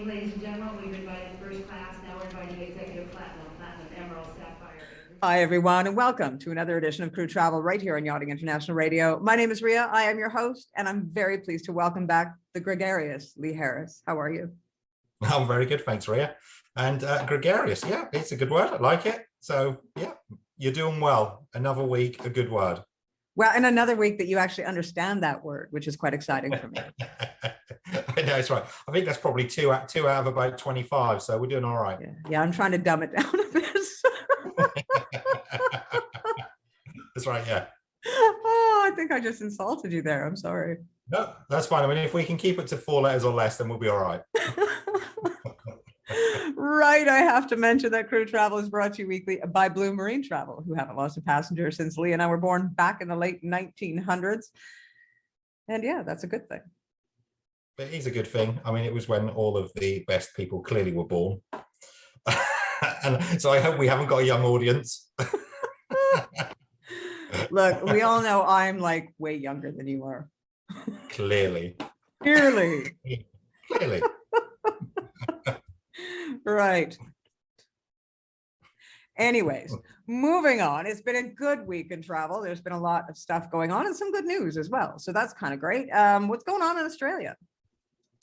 evening, ladies and gentlemen. We've invited first class, now we're inviting executive platinum, emerald, sapphire. Hi, everyone, and welcome to another edition of Crew Travel right here on Yachting International Radio. My name is Ria. I am your host, and I'm very pleased to welcome back the gregarious Lee Harris. How are you? I'm very good, thanks, Ria. And gregarious, yeah, it's a good word. I like it. So, yeah, you're doing well. Another week, a good word. Well, and another week that you actually understand that word, which is quite exciting for me. I know, that's right. I think that's probably two out of about 25, so we're doing all right. Yeah, I'm trying to dumb it down a bit. That's right, yeah. Oh, I think I just insulted you there. I'm sorry. No, that's fine. I mean, if we can keep it to 4 letters or less, then we'll be all right. Right. I have to mention that Crew Travel is brought to you weekly by Blue Marine Travel, who haven't lost a passenger since Lee and I were born back in the late 1900s. And yeah, that's a good thing. It is a good thing. I mean, it was when all of the best people clearly were born. And so I hope we haven't got a young audience. Look, we all know I'm like way younger than you are. Clearly. Clearly. Clearly. Right. Anyways, moving on. It's been a good week in travel. There's been a lot of stuff going on and some good news as well. So that's kind of great. What's going on in Australia?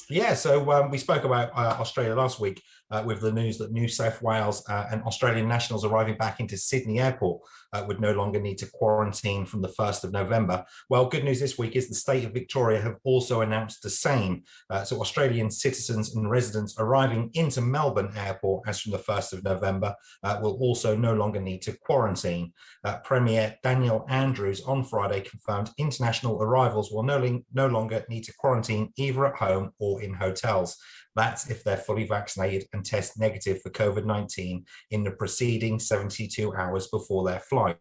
Yeah, so we spoke about Australia last week with the news that New South Wales and Australian nationals arriving back into Sydney Airport would no longer need to quarantine from the 1st of November. Well, good news this week is the state of Victoria have also announced the same. So Australian citizens and residents arriving into Melbourne Airport as from the 1st of November will also no longer need to quarantine. Premier Daniel Andrews on Friday confirmed international arrivals will no longer need to quarantine either at home or in hotels. That's if they're fully vaccinated and test negative for COVID-19 in the preceding 72 hours before their flight.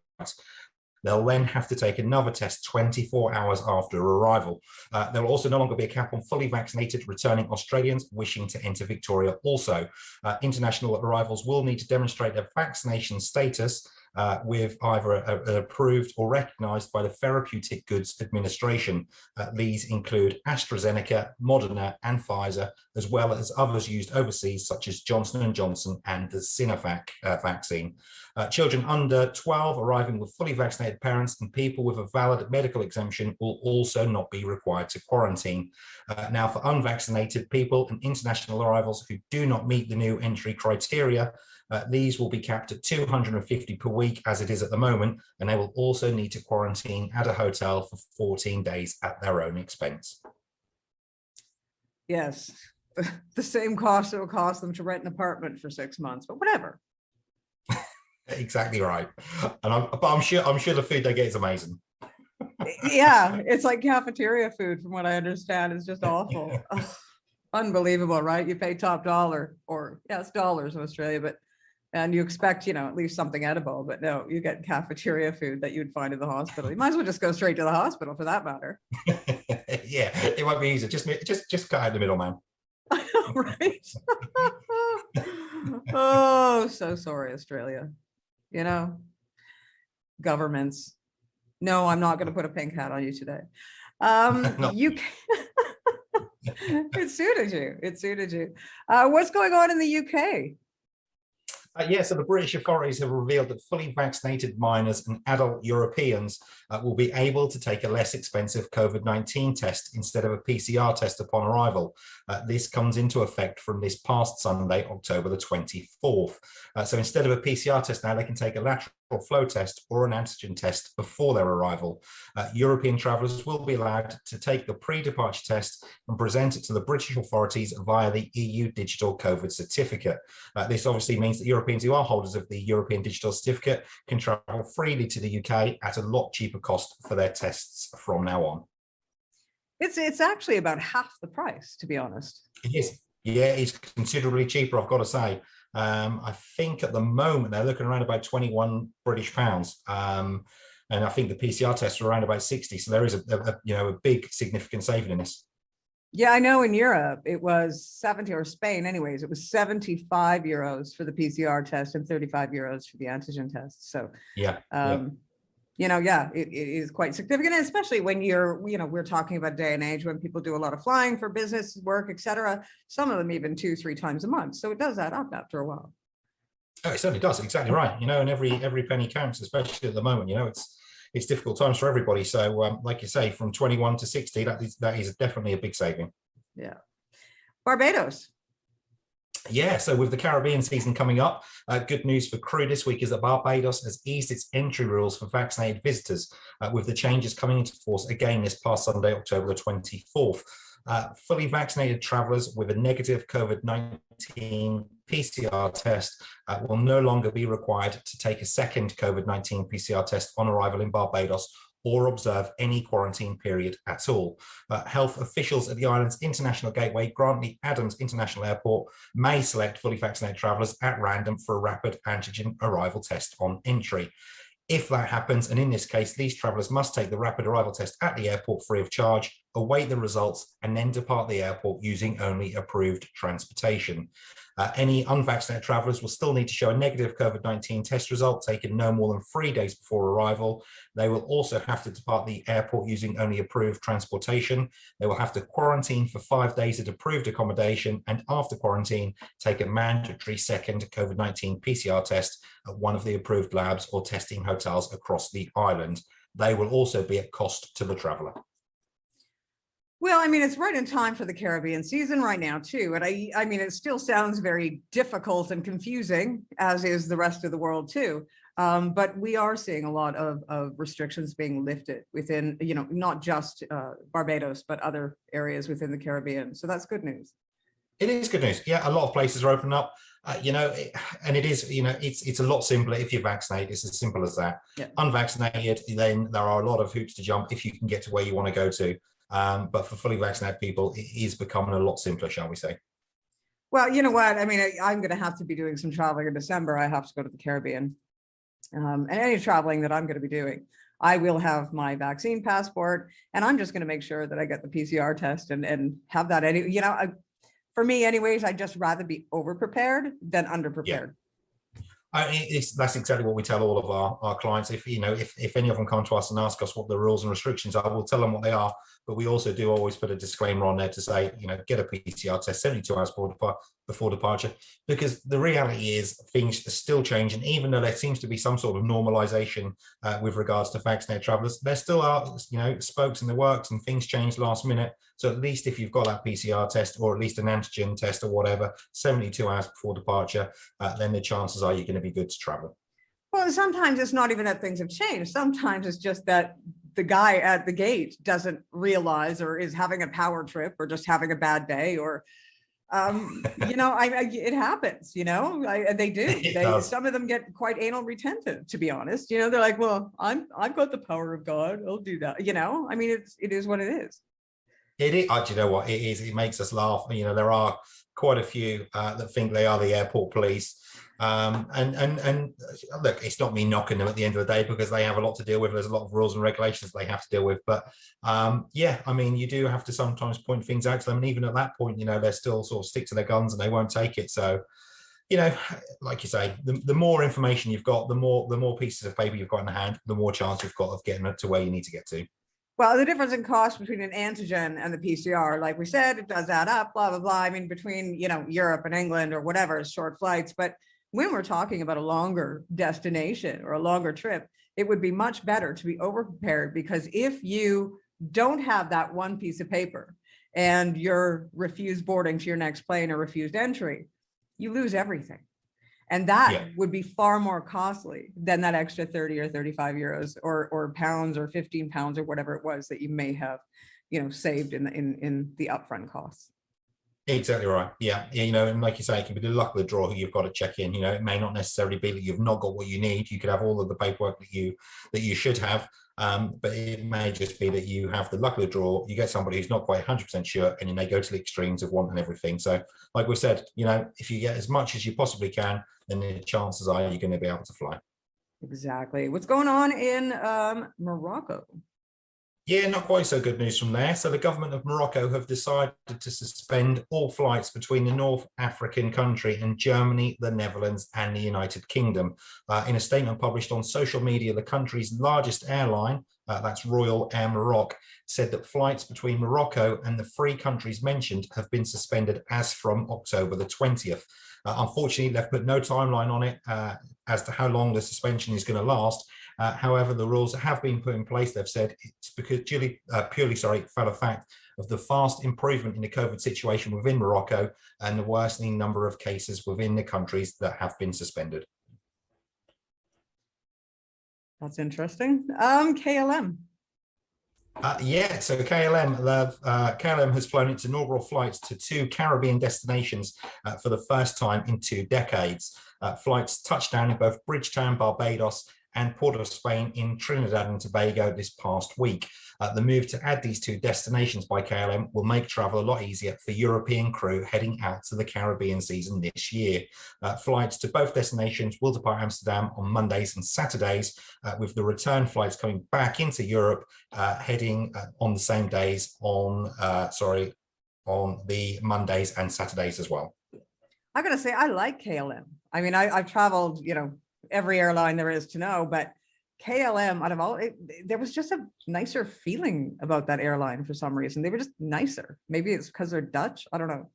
They'll then have to take another test 24 hours after arrival. There will also no longer be a cap on fully vaccinated returning Australians wishing to enter Victoria. Also, international arrivals will need to demonstrate their vaccination status with either approved or recognised by the Therapeutic Goods Administration. These include AstraZeneca, Moderna and Pfizer, as well as others used overseas such as Johnson & Johnson and the Sinovac vaccine. Children under 12 arriving with fully vaccinated parents and people with a valid medical exemption will also not be required to quarantine. Now, for unvaccinated people and international arrivals who do not meet the new entry criteria, these will be capped at 250 per week as it is at the moment, and they will also need to quarantine at a hotel for 14 days at their own expense. Yes, the same cost it will cost them to rent an apartment for 6 months, but whatever. Exactly right. And I'm sure the food they get is amazing. Yeah, it's like cafeteria food, from what I understand, is just awful. Unbelievable, right? You pay top dollar, or yes, dollars in Australia, and you expect, at least something edible, but no, you get cafeteria food that you'd find in the hospital. You might as well just go straight to the hospital for that matter. Yeah, it might be easier. Just cut out the middleman. I know, right? Oh, so sorry, Australia. Governments. No, I'm not going to put a pink hat on you today. No. It suited you. It suited you. What's going on in the UK? So the British authorities have revealed that fully vaccinated minors and adult Europeans will be able to take a less expensive COVID-19 test instead of a PCR test upon arrival. This comes into effect from this past Sunday, October the 24th. So instead of a PCR test now, they can take a lateral flow test or an antigen test before their arrival. European travellers will be allowed to take the pre-departure test and present it to the British authorities via the EU Digital COVID Certificate. This obviously means that Europeans who are holders of the European Digital Certificate can travel freely to the UK at a lot cheaper cost for their tests from now on. It's actually about half the price, to be honest. It is. Yeah, it's considerably cheaper, I've got to say. I think at the moment they're looking around about 21 British pounds. And I think the PCR tests are around about 60. So there is a big significant saving in this. Yeah, I know in Europe it was 70, or Spain anyways, it was 75 euros for the PCR test and 35 euros for the antigen test. So Yeah, it is quite significant, especially when we're talking about a day and age when people do a lot of flying for business work, etc. Some of them even 2-3 times a month. So it does add up after a while. Oh, it certainly does. Exactly right. And every penny counts, especially at the moment. It's difficult times for everybody. So, like you say, from 21 to 60, that is definitely a big saving. Yeah. Barbados. Yeah, so with the Caribbean season coming up, good news for crew this week is that Barbados has eased its entry rules for vaccinated visitors, with the changes coming into force again this past Sunday, October the 24th. Fully vaccinated travellers with a negative COVID-19 PCR test will no longer be required to take a second COVID-19 PCR test on arrival in Barbados or observe any quarantine period at all. Health officials at the island's international gateway, Grantley Adams International Airport, may select fully vaccinated travellers at random for a rapid antigen arrival test on entry. If that happens, and in this case, these travellers must take the rapid arrival test at the airport free of charge, await the results, and then depart the airport using only approved transportation. Any unvaccinated travellers will still need to show a negative COVID-19 test result taken no more than 3 days before arrival. They will also have to depart the airport using only approved transportation. They will have to quarantine for 5 days at approved accommodation, and after quarantine, take a mandatory second COVID-19 PCR test at one of the approved labs or testing hotels across the island. They will also be at cost to the traveller. Well, I mean, it's right in time for the Caribbean season right now, too. And I mean, it still sounds very difficult and confusing, as is the rest of the world, too. But we are seeing a lot of restrictions being lifted within, not just Barbados, but other areas within the Caribbean. So that's good news. It is good news. Yeah, a lot of places are opening up, and it is, it's a lot simpler if you're vaccinated. It's as simple as that. Yeah. Unvaccinated, then there are a lot of hoops to jump if you can get to where you want to go to. But for fully vaccinated people, it is becoming a lot simpler, shall we say. Well, you know what? I mean, I'm going to have to be doing some traveling in December. I have to go to the Caribbean. And any traveling that I'm going to be doing, I will have my vaccine passport, and I'm just going to make sure that I get the PCR test and have that. For me anyways, I'd just rather be over-prepared than under-prepared. Yeah. That's exactly what we tell all of our clients. If any of them come to us and ask us what the rules and restrictions are, we'll tell them what they are. But we also do always put a disclaimer on there to say, get a PCR test 72 hours before departure, because the reality is things are still changing. Even though there seems to be some sort of normalization with regards to vaccinated travelers, there still are, spokes in the works, and things change last minute. So at least if you've got that PCR test, or at least an antigen test or whatever, 72 hours before departure, then the chances are you're going to be good to travel. Well, sometimes it's not even that things have changed. Sometimes it's just that the guy at the gate doesn't realize, or is having a power trip, or just having a bad day, or it happens. They do. Some of them get quite anal retentive, to be honest. They're like, well, I've got the power of God, I'll do that. I mean, it is what it is. It is. Do you know what it is? It makes us laugh. There are quite a few that think they are the airport police. And look, it's not me knocking them at the end of the day, because they have a lot to deal with. There's a lot of rules and regulations they have to deal with. But yeah, I mean, you do have to sometimes point things out to them. And even at that point, they still sort of stick to their guns and they won't take it. So, like you say, the more information you've got, the more pieces of paper you've got in the hand, the more chance you've got of getting it to where you need to get to. Well, the difference in cost between an antigen and the PCR, like we said, it does add up, blah, blah, blah. I mean, between, Europe and England or whatever, short flights. But when we're talking about a longer destination or a longer trip, it would be much better to be over-prepared, because if you don't have that one piece of paper and you're refused boarding to your next plane or refused entry, you lose everything. And that would be far more costly than that extra 30 or 35 euros or pounds or 15 pounds or whatever it was that you may have, saved in the upfront costs. Exactly right. Yeah. And like you say, it can be the luck of the draw who you've got to check in. It may not necessarily be that you've not got what you need. You could have all of the paperwork that you should have, but it may just be that you have the luck of the draw. You get somebody who's not quite 100% sure, and then they go to the extremes of wanting everything. So, like we said, if you get as much as you possibly can, then the chances are you're going to be able to fly. Exactly. What's going on in Morocco? Yeah, not quite so good news from there. So the government of Morocco have decided to suspend all flights between the North African country and Germany, the Netherlands, and the United Kingdom. In a statement published on social media, the country's largest airline, that's Royal Air Maroc, said that flights between Morocco and the three countries mentioned have been suspended as from October the 20th. Unfortunately, they've put no timeline on it as to how long the suspension is going to last. However, the rules have been put in place. They've said it's because purely for the fact of the fast improvement in the COVID situation within Morocco and the worsening number of cases within the countries that have been suspended. That's interesting. KLM. Yeah, so KLM has flown its inaugural flights to 2 Caribbean destinations for the first time in 2 decades. Flights touched down in both Bridgetown, Barbados, and Port of Spain in Trinidad and Tobago this past week. The move to add these 2 destinations by KLM will make travel a lot easier for European crew heading out to the Caribbean season this year. Flights to both destinations will depart Amsterdam on Mondays and Saturdays, with the return flights coming back into Europe heading on the same days on the Mondays and Saturdays as well. I gotta say, I like KLM. I mean, I've traveled, every airline there is to know, but KLM, out of all, there was just a nicer feeling about that airline for some reason. They were just nicer. Maybe it's because they're Dutch. I don't know.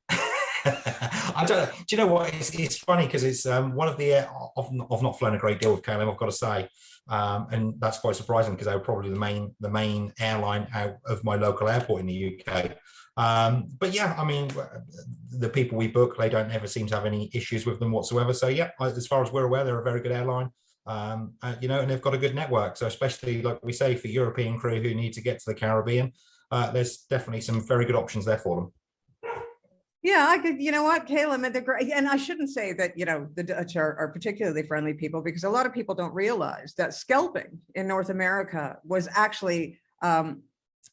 I don't know. Do you know what? It's funny because it's one of the I've not flown a great deal with KLM, I've got to say, and that's quite surprising because they were probably the main airline out of my local airport in the UK. But yeah, I mean, the people we book, they don't ever seem to have any issues with them whatsoever. So yeah, as far as we're aware, they're a very good airline. And they've got a good network. So especially, like we say, for European crew who need to get to the Caribbean, there's definitely some very good options there for them. Yeah, I could, KLM, they're great. And I shouldn't say that, the Dutch are particularly friendly people, because a lot of people don't realize that scalping in North America was actually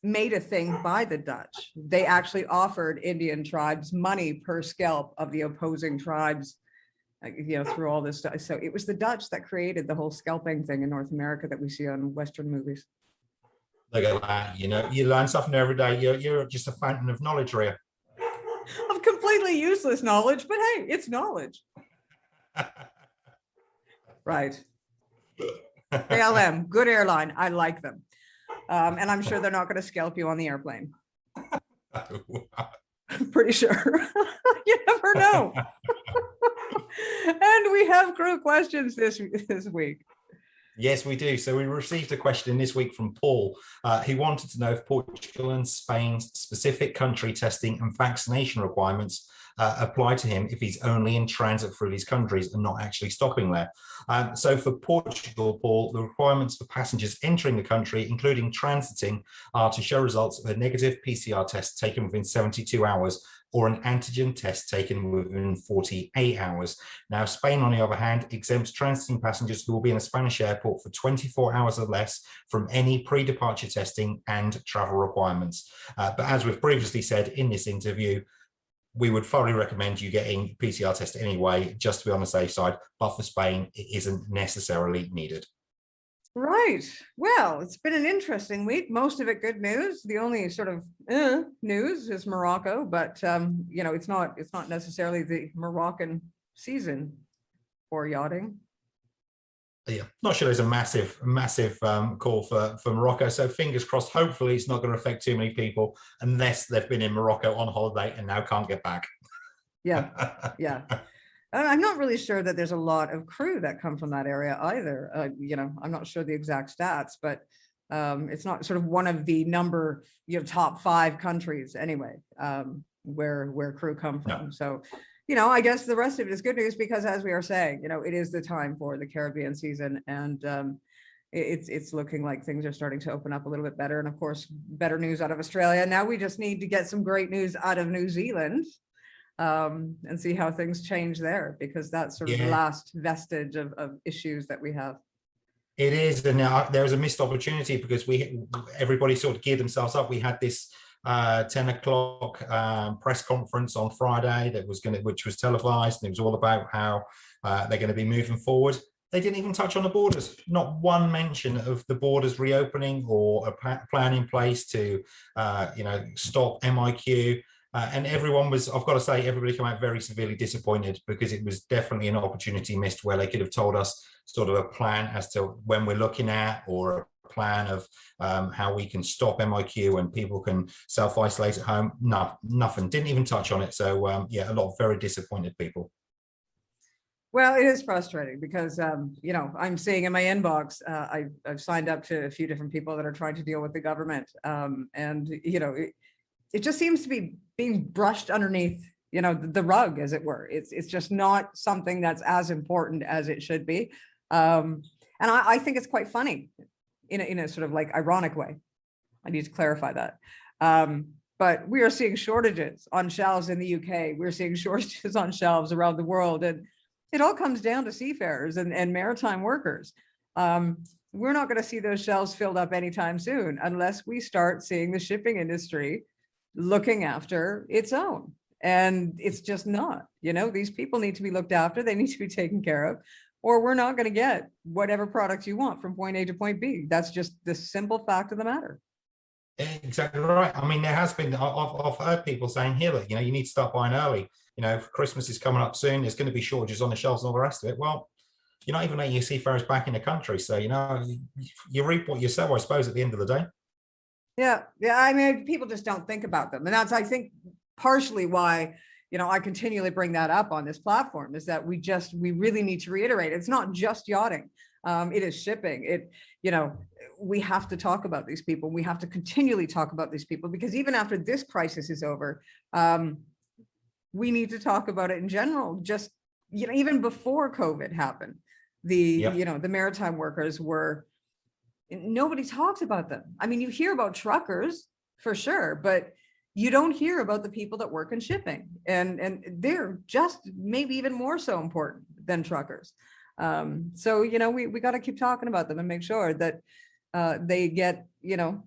made a thing by the Dutch. They actually offered Indian tribes money per scalp of the opposing tribes, through all this stuff. So it was the Dutch that created the whole scalping thing in North America that we see on Western movies. Look at that, you learn something every day. You're just a fountain of knowledge, Ria. Of completely useless knowledge, but hey, it's knowledge. Right. KLM, good airline. I like them. And I'm sure they're not going to scalp you on the airplane. I'm pretty sure. You never know. And we have crew questions this week. Yes, we do. So we received a question this week from Paul. He wanted to know if Portugal and Spain's specific country testing and vaccination requirements apply to him if he's only in transit through these countries and not actually stopping there. So for Portugal, Paul, the requirements for passengers entering the country, including transiting, are to show results of a negative PCR test taken within 72 hours or an antigen test taken within 48 hours. Now, Spain, on the other hand, exempts transiting passengers who will be in a Spanish airport for 24 hours or less from any pre-departure testing and travel requirements. But as we've previously said in this interview, we would thoroughly recommend you getting PCR test anyway, just to be on the safe side. But for Spain, it isn't necessarily needed. Right. Well, it's been an interesting week. Most of it good news. The only sort of news is Morocco, but it's not necessarily the Moroccan season for yachting. Yeah, not sure there's a massive call for Morocco. So fingers crossed. Hopefully, it's not going to affect too many people unless they've been in Morocco on holiday and now can't get back. Yeah, yeah. I'm not really sure that there's a lot of crew that come from that area either. I'm not sure the exact stats, but it's not sort of one of the top 5 countries anyway, where crew come from. No. So, I guess the rest of it is good news because, as we are saying, it is the time for the Caribbean season, and it's looking like things are starting to open up a little bit better. And of course, better news out of Australia. Now we just need to get some great news out of New Zealand. And see how things change there, because that's sort of the last vestige of issues that we have. It is, and there's a missed opportunity because everybody sort of geared themselves up. We had this 10 o'clock press conference on Friday which was televised, and it was all about how they're going to be moving forward. They didn't even touch on the borders. Not one mention of the borders reopening or a plan in place to, stop MIQ. And everyone was, I've got to say, everybody came out very severely disappointed, because it was definitely an opportunity missed where they could have told us sort of a plan as to when we're looking at, or a plan of how we can stop MIQ and people can self-isolate at home. No, nothing. Didn't even touch on it. So yeah, a lot of very disappointed people. Well, it is frustrating because, I'm seeing in my inbox, I've signed up to a few different people that are trying to deal with the government. It just seems to be being brushed underneath, the rug, as it were. It's just not something that's as important as it should be. And I think it's quite funny in a sort of like ironic way. I need to clarify that. But we are seeing shortages on shelves in the UK. We're seeing shortages on shelves around the world. And it all comes down to seafarers and maritime workers. We're not going to see those shelves filled up anytime soon unless we start seeing the shipping industry looking after its own. And it's just not, these people need to be looked after. They need to be taken care of, or we're not going to get whatever products you want from point A to point B. That's just the simple fact of the matter. Exactly right. I mean, there has been, I've heard people saying here that, you need to start buying early. Christmas is coming up soon. There's going to be shortages on the shelves and all the rest of it. Well, you're not even letting your seafarers back in the country. So, you reap what you sow, I suppose, at the end of the day. Yeah. I mean, people just don't think about them. And that's, I think, partially why, I continually bring that up on this platform, is that we really need to reiterate, it's not just yachting. It is shipping. We have to talk about these people. We have to continually talk about these people, because even after this crisis is over, we need to talk about it in general. Just, even before COVID happened, the maritime workers nobody talks about them. I mean, you hear about truckers for sure, but you don't hear about the people that work in shipping, and they're just maybe even more so important than truckers. So, we got to keep talking about them and make sure that they get,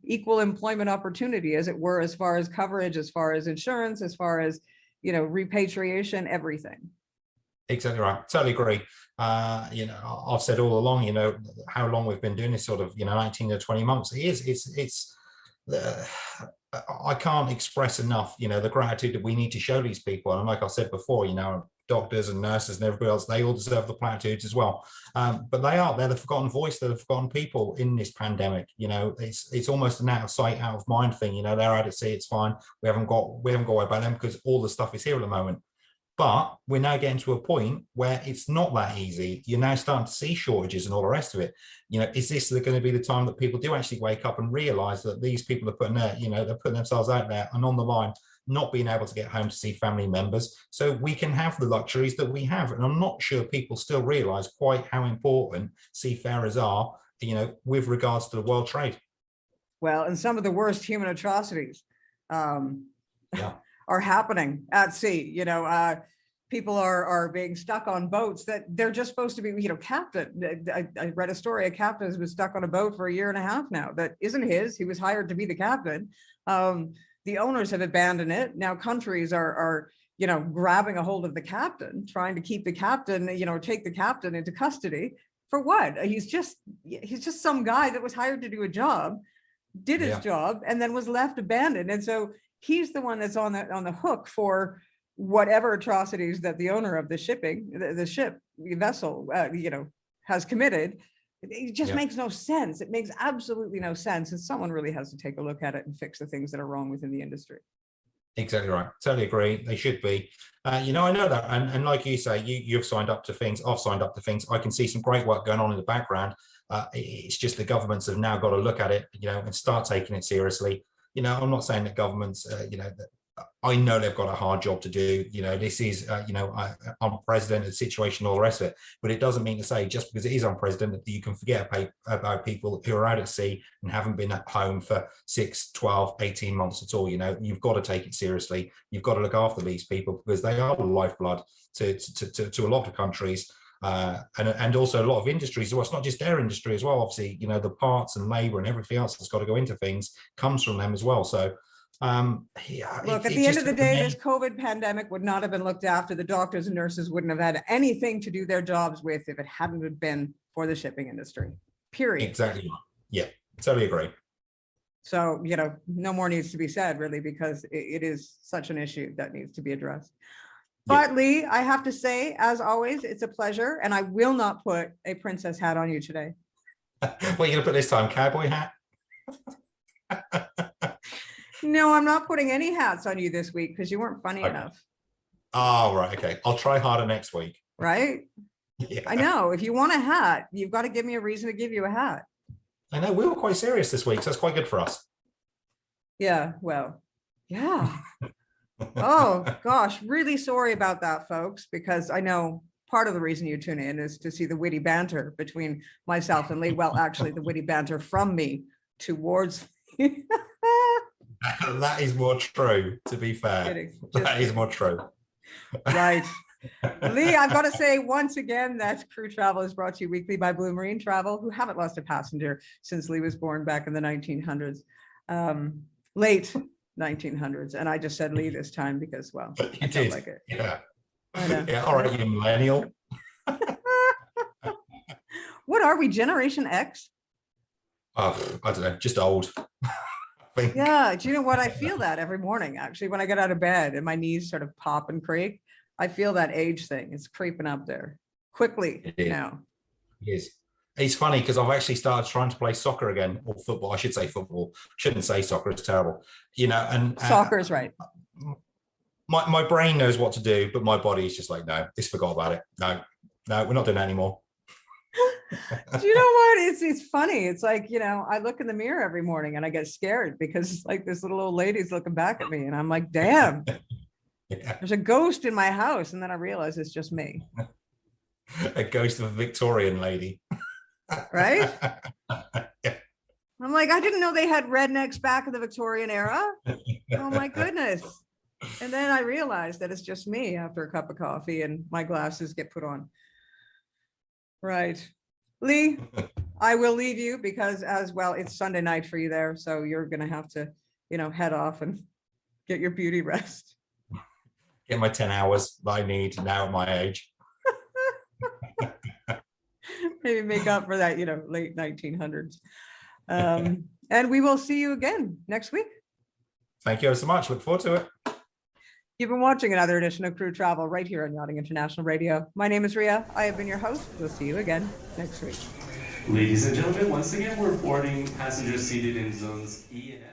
equal employment opportunity, as it were, as far as coverage, as far as insurance, as far as, repatriation, everything. Exactly right. Totally agree. I've said all along, how long we've been doing this sort of, 19 to 20 months. I can't express enough, the gratitude that we need to show these people. And like I said before, doctors and nurses and everybody else, they all deserve the platitudes as well. But they're the forgotten voice, they're the forgotten people in this pandemic. It's almost an out of sight, out of mind thing. They're out at sea, it's fine. We haven't got to worry about them because all the stuff is here at the moment. But we're now getting to a point where it's not that easy. You're now starting to see shortages and all the rest of it. Is this going to be the time that people do actually wake up and realize that these people are putting they're putting themselves out there and on the line, not being able to get home to see family members, so we can have the luxuries that we have? And I'm not sure people still realize quite how important seafarers are, with regards to the world trade. Well, and some of the worst human atrocities are happening at sea. People are being stuck on boats that they're just supposed to be, captain. I read a story, a captain has been stuck on a boat for 1.5 years now that isn't his. He was hired to be the captain. The owners have abandoned it. Now countries are grabbing a hold of the captain, trying to keep the captain, take the captain into custody. For what? He's just some guy that was hired to do a job, did his job, and then was left abandoned. And so he's the one that's on the hook for whatever atrocities that the owner of the vessel, has committed. It just makes no sense. It makes absolutely no sense. And someone really has to take a look at it and fix the things that are wrong within the industry. Exactly right. Totally agree. They should be. I know that. And like you say, you've signed up to things. I've signed up to things. I can see some great work going on in the background. It's just the governments have now got to look at it, and start taking it seriously. I'm not saying that governments, I know they've got a hard job to do. This is, unprecedented situation, all the rest of it. But it doesn't mean to say just because it is unprecedented that you can forget about people who are out at sea and haven't been at home for 6, 12, 18 months at all. You've got to take it seriously. You've got to look after these people because they are the lifeblood to a lot of countries. And also a lot of industries. Well, it's not just their industry as well. Obviously, the parts and labor and everything else that's got to go into things comes from them as well. So Yeah, Look, at the end of the day, this COVID pandemic would not have been looked after. The doctors and nurses wouldn't have had anything to do their jobs with if it hadn't been for the shipping industry, period. Exactly. Yeah, totally agree. So, no more needs to be said, really, because it is such an issue that needs to be addressed. But Yeah. Lee, I have to say, as always, it's a pleasure, and I will not put a princess hat on you today. What are you gonna put this time? Cowboy hat? No, I'm not putting any hats on you this week because you weren't funny enough. Oh, right. Okay. I'll try harder next week. Right? Yeah. I know. If you want a hat, you've got to give me a reason to give you a hat. I know we were quite serious this week, so that's quite good for us. Yeah, well, yeah. Oh, gosh. Really sorry about that, folks, because I know part of the reason you tune in is to see the witty banter between myself and Lee. Well, actually, the witty banter from me towards me. That is more true, to be fair. That is more true. Right. Lee, I've got to say once again that Crew Travel is brought to you weekly by Blue Marine Travel, who haven't lost a passenger since Lee was born back in the 1900s, late 1900s. And I just said Lee this time because, well, I felt like it. Yeah. Yeah. All right, you millennial. What are we, Generation X? Oh, I don't know, just old. Yeah, do you know what? I feel that every morning, actually, when I get out of bed and my knees sort of pop and creak. I feel that age thing. It's creeping up there quickly now. It is. It's funny because I've actually started trying to play soccer again, or football. I should say football. Shouldn't say soccer. It's terrible. And soccer is right. My brain knows what to do, but my body is just like, no, just forgot about it. No, we're not doing that anymore. Do you know what? It's funny. It's like, I look in the mirror every morning and I get scared because it's like this little old lady's looking back at me and I'm like, damn, there's a ghost in my house. And then I realize it's just me. A ghost of a Victorian lady. Right? Yeah. I'm like, I didn't know they had rednecks back in the Victorian era. Oh my goodness. And then I realized that it's just me after a cup of coffee and my glasses get put on. Right. Lee, I will leave you because as well, it's Sunday night for you there. So you're going to have to, head off and get your beauty rest. Get my 10 hours that I need now at my age. Maybe make up for that, late 1900s. And we will see you again next week. Thank you so much. Look forward to it. You've been watching another edition of Crew Travel right here on Yachting International Radio. My name is Ria. I have been your host. We'll see you again next week. Ladies and gentlemen, once again, we're boarding passengers seated in zones E and F.